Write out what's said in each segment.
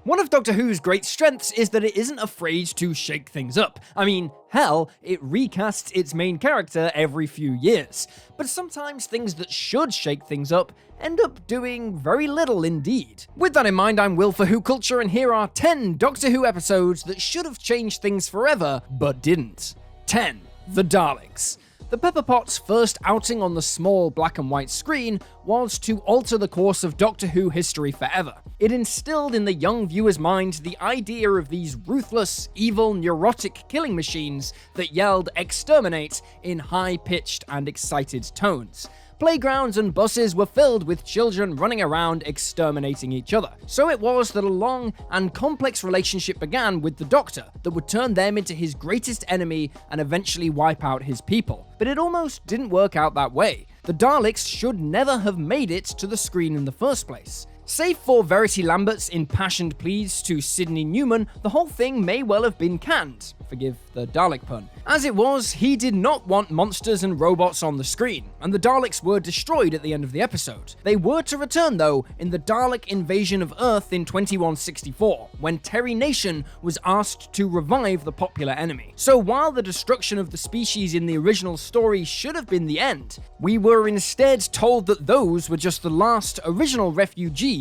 One of Doctor Who's great strengths is that it isn't afraid to shake things up. I mean, hell, it recasts its main character every few years. But sometimes things that should shake things up end up doing very little indeed. With that in mind, I'm Will for Who Culture, and here are 10 Doctor Who episodes that should have changed things forever, but didn't. 10. The Daleks. The Pepper Pot's first outing on the small black and white screen was to alter the course of Doctor Who history forever. It instilled in the young viewer's mind the idea of these ruthless, evil, neurotic killing machines that yelled "exterminate" in high-pitched and excited tones. Playgrounds and buses were filled with children running around exterminating each other. So it was that a long and complex relationship began with the Doctor that would turn them into his greatest enemy and eventually wipe out his people. But it almost didn't work out that way. The Daleks should never have made it to the screen in the first place. Save for Verity Lambert's impassioned pleas to Sidney Newman, the whole thing may well have been canned. Forgive the Dalek pun. As it was, he did not want monsters and robots on the screen, and the Daleks were destroyed at the end of the episode. They were to return, though, in the Dalek invasion of Earth in 2164, when Terry Nation was asked to revive the popular enemy. So while the destruction of the species in the original story should have been the end, we were instead told that those were just the last original refugees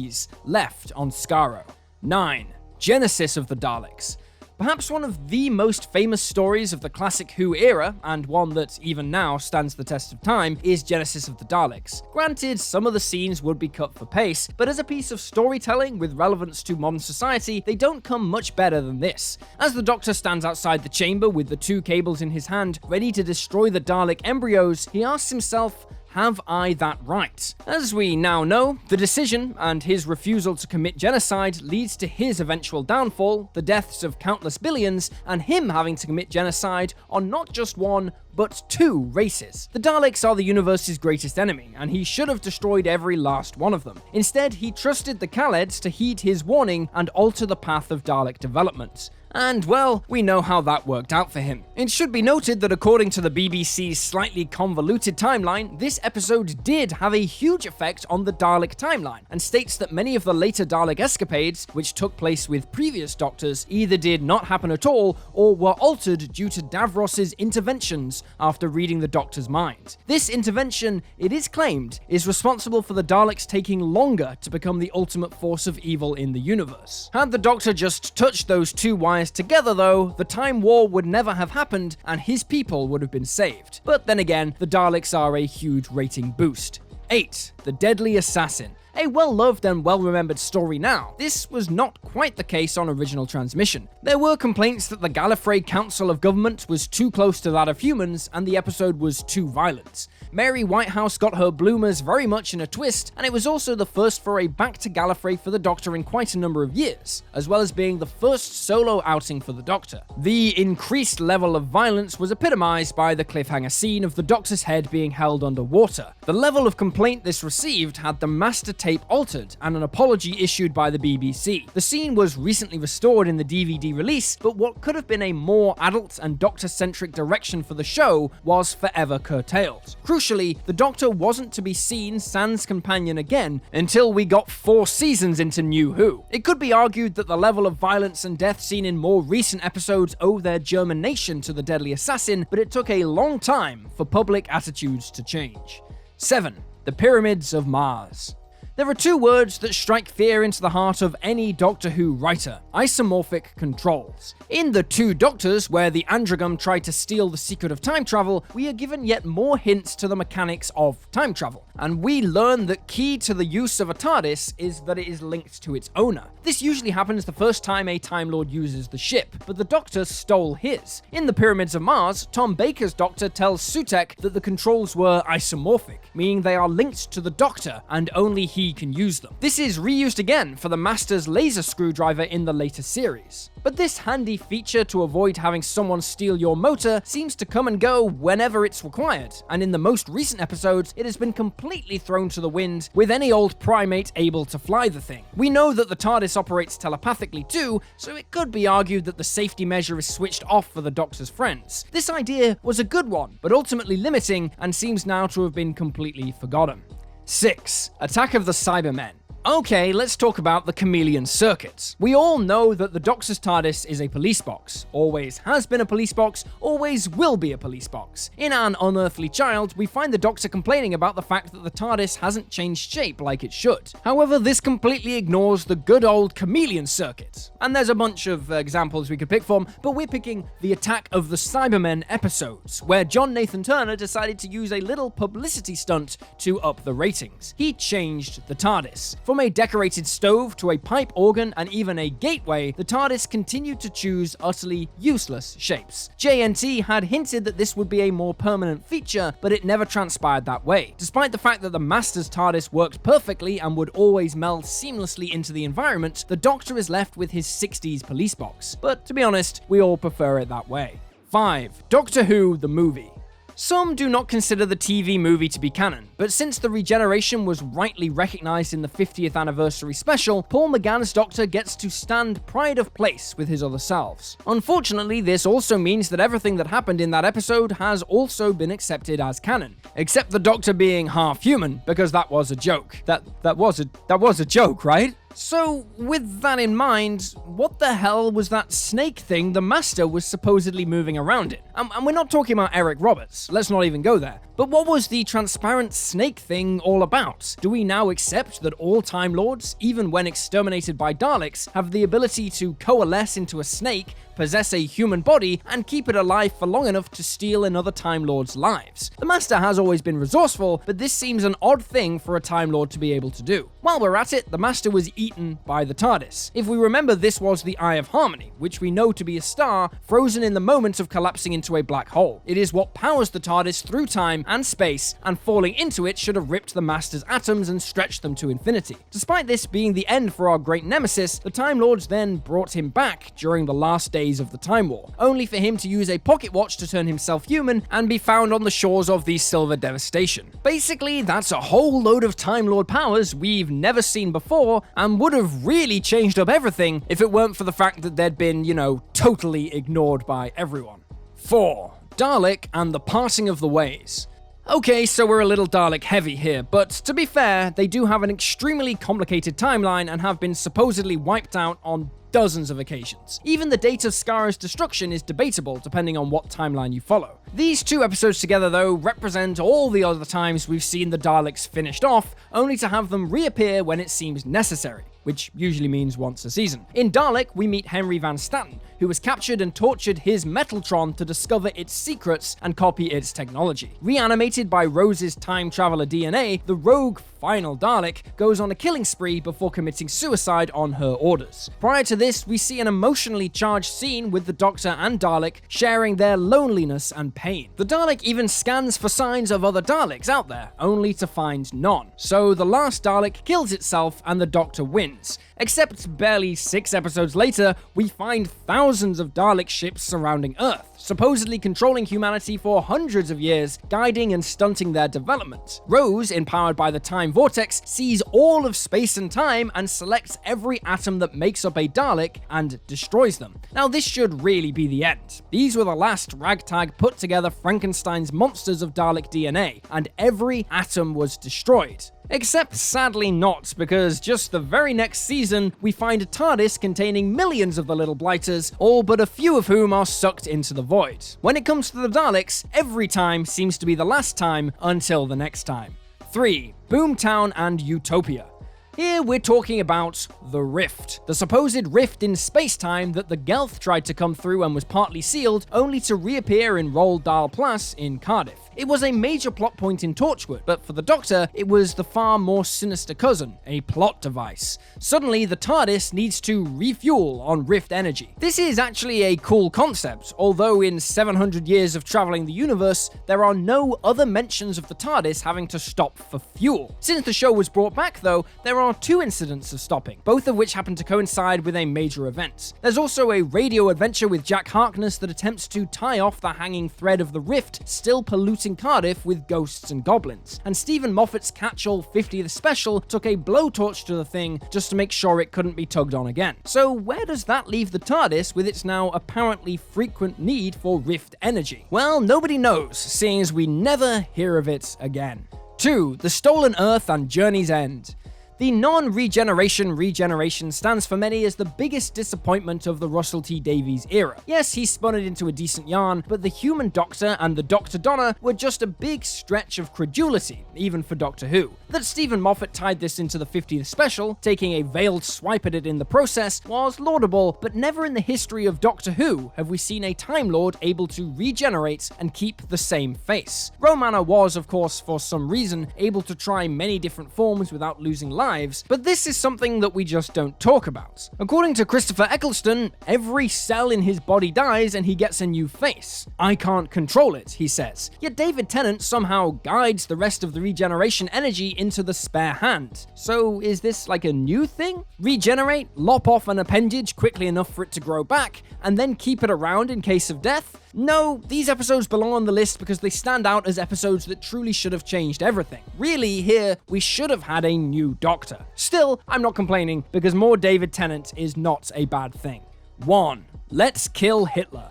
left on Skaro. 9. Genesis of the Daleks. Perhaps one of the most famous stories of the classic Who era, and one that even now stands the test of time, is Genesis of the Daleks. Granted, some of the scenes would be cut for pace, but as a piece of storytelling with relevance to modern society, they don't come much better than this. As the Doctor stands outside the chamber with the 2 cables in his hand, ready to destroy the Dalek embryos, he asks himself, have I that right? As we now know, the decision and his refusal to commit genocide leads to his eventual downfall, the deaths of countless billions, and him having to commit genocide on not just one, but 2 races. The Daleks are the universe's greatest enemy, and he should have destroyed every last one of them. Instead, he trusted the Kaleds to heed his warning and alter the path of Dalek development. And, well, we know how that worked out for him. It should be noted that according to the BBC's slightly convoluted timeline, this episode did have a huge effect on the Dalek timeline, and states that many of the later Dalek escapades, which took place with previous Doctors, either did not happen at all, or were altered due to Davros's interventions after reading the Doctor's mind. This intervention, it is claimed, is responsible for the Daleks taking longer to become the ultimate force of evil in the universe. Had the Doctor just touched those 2 wires together, though, the Time War would never have happened and his people would have been saved. But then again, the Daleks are a huge rating boost. 8. The Deadly Assassin. A well-loved and well-remembered story now. This was not quite the case on original transmission. There were complaints that the Gallifrey Council of Government was too close to that of humans, and the episode was too violent. Mary Whitehouse got her bloomers very much in a twist, and it was also the first foray back to Gallifrey for the Doctor in quite a number of years, as well as being the first solo outing for the Doctor. The increased level of violence was epitomized by the cliffhanger scene of the Doctor's head being held underwater. The level of complaint this received had the master tape altered and an apology issued by the BBC. The scene was recently restored in the DVD release, but what could have been a more adult and Doctor-centric direction for the show was forever curtailed. Crucially, the Doctor wasn't to be seen sans companion again until we got 4 seasons into New Who. It could be argued that the level of violence and death seen in more recent episodes owe their germination to the Deadly Assassin, but it took a long time for public attitudes to change. 7. The Pyramids of Mars. There are 2 words that strike fear into the heart of any Doctor Who writer: isomorphic controls. In The Two Doctors, where the Androgam tried to steal the secret of time travel, we are given yet more hints to the mechanics of time travel, and we learn that key to the use of a TARDIS is that it is linked to its owner. This usually happens the first time a Time Lord uses the ship, but the Doctor stole his. In The Pyramids of Mars, Tom Baker's Doctor tells Sutekh that the controls were isomorphic, meaning they are linked to the Doctor and only he can use them. This is reused again for the Master's laser screwdriver in the later series. But this handy feature to avoid having someone steal your motor seems to come and go whenever it's required, and in the most recent episodes, it has been completely thrown to the wind, with any old primate able to fly the thing. We know that the TARDIS operates telepathically too, so it could be argued that the safety measure is switched off for the Doctor's friends. This idea was a good one, but ultimately limiting, and seems now to have been completely forgotten. 6. Attack of the Cybermen. Okay, let's talk about the chameleon circuit. We all know that the Doctor's TARDIS is a police box. Always has been a police box, always will be a police box. In An Unearthly Child, we find the Doctor complaining about the fact that the TARDIS hasn't changed shape like it should. However, this completely ignores the good old chameleon circuit. And there's a bunch of examples we could pick from, but we're picking the Attack of the CYBERMEN episodes, where John Nathan Turner decided to use a little publicity stunt to up the ratings. He changed the TARDIS. From a decorated stove to a pipe organ and even a gateway, the TARDIS continued to choose utterly useless shapes. JNT had hinted that this would be a more permanent feature, but it never transpired that way. Despite the fact that the Master's TARDIS worked perfectly and would always meld seamlessly into the environment, the Doctor is left with his 60s police box. But to be honest, we all prefer it that way. 5. Doctor Who, the movie. Some do not consider the TV movie to be canon, but since the regeneration was rightly recognised in the 50th anniversary special, Paul McGann's Doctor gets to stand pride of place with his other selves. Unfortunately, this also means that everything that happened in that episode has also been accepted as canon, except the Doctor being half human, because that was a joke. That was a joke, right? So, with that in mind, what the hell was that snake thing the Master was supposedly moving around in? And we're not talking about Eric Roberts, let's not even go there. But what was the transparent snake thing all about? Do we now accept that all Time Lords, even when exterminated by Daleks, have the ability to coalesce into a snake, possess a human body, and keep it alive for long enough to steal another Time Lord's lives? The Master has always been resourceful, but this seems an odd thing for a Time Lord to be able to do. While we're at it, the Master was eaten by the TARDIS. If we remember, this was the Eye of Harmony, which we know to be a star frozen in the moment of collapsing into a black hole. It is what powers the TARDIS through time and space, and falling into it should have ripped the Master's atoms and stretched them to infinity. Despite this being the end for our great nemesis, the Time Lords then brought him back during the last days of the Time War, only for him to use a pocket watch to turn himself human and be found on the shores of the Silver Devastation. Basically, that's a whole load of Time Lord powers we've never seen before, and would have really changed up everything if it weren't for the fact that they'd been, totally ignored by everyone. 4. Dalek and the Parting of the Ways. Okay, so we're a little Dalek heavy here, but to be fair, they do have an extremely complicated timeline and have been supposedly wiped out on dozens of occasions. Even the date of Skara's destruction is debatable depending on what timeline you follow. These two episodes together, though, represent all the other times we've seen the Daleks finished off, only to have them reappear when it seems necessary, which usually means once a season. In Dalek, we meet Henry Van Statten, who has captured and tortured his Metaltron to discover its secrets and copy its technology. Reanimated by Rose's time traveler DNA, the rogue final Dalek goes on a killing spree before committing suicide on her orders. Prior to this, we see an emotionally charged scene with the Doctor and Dalek sharing their loneliness and pain. The Dalek even scans for signs of other Daleks out there, only to find none. So the last Dalek kills itself and the Doctor wins. Except barely 6 episodes later, we find thousands of Dalek ships surrounding Earth, supposedly controlling humanity for hundreds of years, guiding and stunting their development. Rose, empowered by the Time Vortex, sees all of space and time and selects every atom that makes up a Dalek and destroys them. Now this should really be the end. These were the last ragtag put together Frankenstein's monsters of Dalek DNA, and every atom was destroyed. Except sadly not, because just the very next season, we find a TARDIS containing millions of the little blighters, all but a few of whom are sucked into the void. When it comes to the Daleks, every time seems to be the last time until the next time. 3. Boomtown and Utopia. Here we're talking about the Rift, the supposed rift in space-time that the Gelth tried to come through and was partly sealed, only to reappear in Roald Dahl Plus in Cardiff. It was a major plot point in Torchwood, but for the Doctor, it was the far more sinister cousin, a plot device. Suddenly, the TARDIS needs to refuel on Rift energy. This is actually a cool concept, although in 700 years of traveling the universe, there are no other mentions of the TARDIS having to stop for fuel. Since the show was brought back, though, there are 2 incidents of stopping, both of which happen to coincide with a major event. There's also a radio adventure with Jack Harkness that attempts to tie off the hanging thread of the Rift, still polluting Cardiff with ghosts and goblins. And Stephen Moffat's catch-all 50th special took a blowtorch to the thing just to make sure it couldn't be tugged on again. So where does that leave the TARDIS with its now apparently frequent need for Rift energy? Well, nobody knows, seeing as we never hear of it again. 2. The Stolen Earth and Journey's End. The non-regeneration stands for many as the biggest disappointment of the Russell T Davies era. Yes, he spun it into a decent yarn, but the Human Doctor and the Dr. Donna were just a big stretch of credulity, even for Doctor Who. That Stephen Moffat tied this into the 50th special, taking a veiled swipe at it in the process, was laudable, but never in the history of Doctor Who have we seen a Time Lord able to regenerate and keep the same face. Romana was, of course, for some reason, able to try many different forms without losing lives, but this is something that we just don't talk about. According to Christopher Eccleston, every cell in his body dies and he gets a new face. I can't control it, he says. Yet David Tennant somehow guides the rest of the regeneration energy into the spare hand. So is this like a new thing? Regenerate, lop off an appendage quickly enough for it to grow back, and then keep it around in case of death? No, these episodes belong on the list because they stand out as episodes that truly should have changed everything. Really, here, we should have had a new Doctor. Still, I'm not complaining because more David Tennant is not a bad thing. 1. Let's kill Hitler.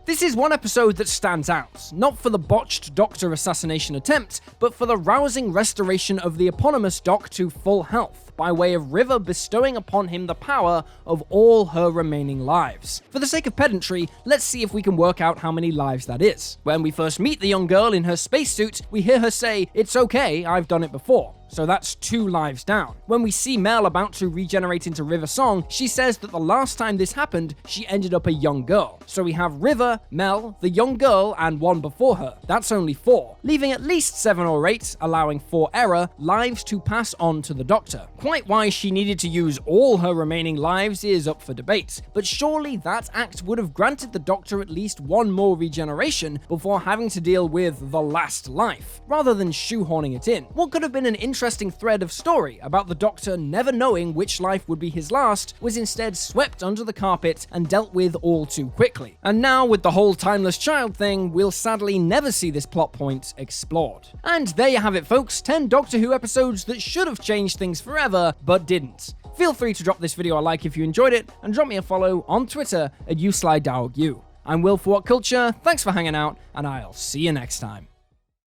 This is one episode that stands out, not for the botched Doctor assassination attempt, but for the rousing restoration of the eponymous Doc to full health, by way of River bestowing upon him the power of all her remaining lives. For the sake of pedantry, let's see if we can work out how many lives that is. When we first meet the young girl in her spacesuit, we hear her say, "It's okay, I've done it before." So that's 2 lives down. When we see Mel about to regenerate into River Song, she says that the last time this happened, she ended up a young girl. So we have River, Mel, the young girl, and 1 before her. That's only 4, leaving at least 7 or 8, allowing for error, lives to pass on to the Doctor. Quite why she needed to use all her remaining lives is up for debate, but surely that act would have granted the Doctor at least 1 more regeneration before having to deal with the last life, rather than shoehorning it in. What could have been an interesting thread of story about the Doctor never knowing which life would be his last was instead swept under the carpet and dealt with all too quickly. And now with the whole timeless child thing, we'll sadly never see this plot point explored. And there you have it, folks, 10 Doctor Who episodes that should have changed things forever, but didn't. Feel free to drop this video a like if you enjoyed it, and drop me a follow on Twitter at uslydowgu. I'm Will for What Culture, thanks for hanging out, and I'll see you next time.